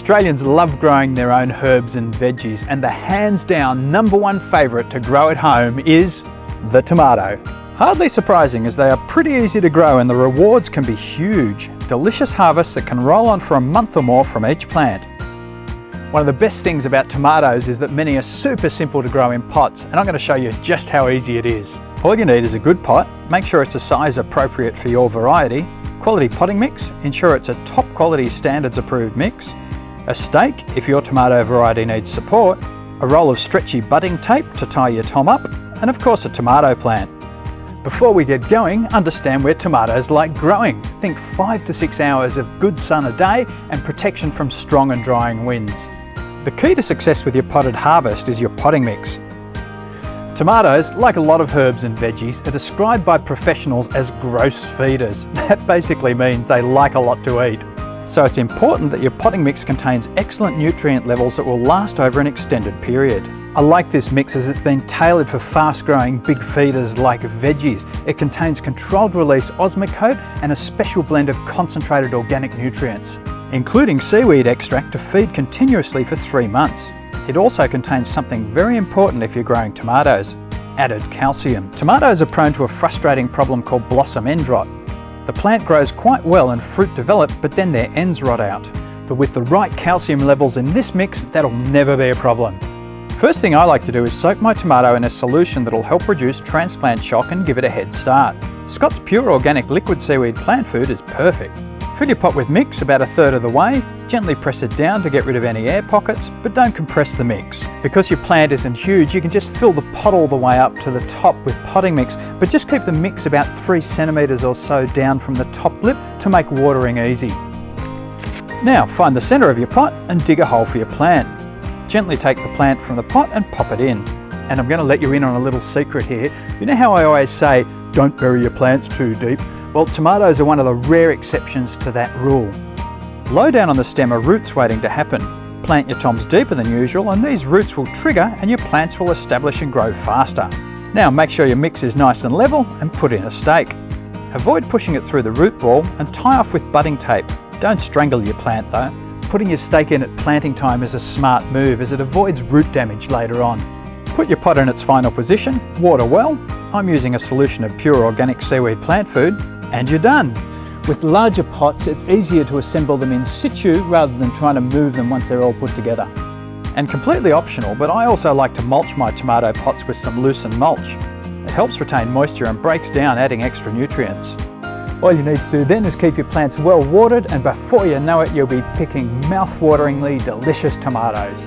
Australians love growing their own herbs and veggies, and the hands down #1 favourite to grow at home is the tomato. Hardly surprising, as they are pretty easy to grow and the rewards can be huge. Delicious harvests that can roll on for a month or more from each plant. One of the best things about tomatoes is that many are super simple to grow in pots, and I'm going to show you just how easy it is. All you need is a good pot, make sure it's a size appropriate for your variety, quality potting mix, ensure it's a top quality standards approved mix, a stake if your tomato variety needs support, a roll of stretchy budding tape to tie your tom up, and of course a tomato plant. Before we get going, understand where tomatoes like growing. Think 5 to 6 hours of good sun a day and protection from strong and drying winds. The key to success with your potted harvest is your potting mix. Tomatoes, like a lot of herbs and veggies, are described by professionals as gross feeders. That basically means they like a lot to eat. So it's important that your potting mix contains excellent nutrient levels that will last over an extended period. I like this mix as it's been tailored for fast-growing big feeders like veggies. It contains controlled release osmocote and a special blend of concentrated organic nutrients, including seaweed extract to feed continuously for 3 months. It also contains something very important if you're growing tomatoes: added calcium. Tomatoes are prone to a frustrating problem called blossom end rot. The plant grows quite well and fruit develop, but then their ends rot out. But with the right calcium levels in this mix, that'll never be a problem. First thing I like to do is soak my tomato in a solution that'll help reduce transplant shock and give it a head start. Scott's Pure Organic Liquid Seaweed Plant Food is perfect. Fill your pot with mix about 1/3 of the way, gently press it down to get rid of any air pockets, but don't compress the mix. Because your plant isn't huge, you can just fill the pot all the way up to the top with potting mix, but just keep the mix about 3 centimetres or so down from the top lip to make watering easy. Now find the centre of your pot and dig a hole for your plant. Gently take the plant from the pot and pop it in. And I'm going to let you in on a little secret here. You know how I always say, don't bury your plants too deep? Well, tomatoes are one of the rare exceptions to that rule. Low down on the stem are roots waiting to happen. Plant your toms deeper than usual and these roots will trigger and your plants will establish and grow faster. Now make sure your mix is nice and level and put in a stake. Avoid pushing it through the root ball and tie off with budding tape. Don't strangle your plant though. Putting your stake in at planting time is a smart move as it avoids root damage later on. Put your pot in its final position, water well. I'm using a solution of Pure Organic Seaweed Plant Food, and you're done. With larger pots, it's easier to assemble them in situ rather than trying to move them once they're all put together. And completely optional, but I also like to mulch my tomato pots with some loosened mulch. It helps retain moisture and breaks down, adding extra nutrients. All you need to do then is keep your plants well watered, and before you know it, you'll be picking mouth-wateringly delicious tomatoes.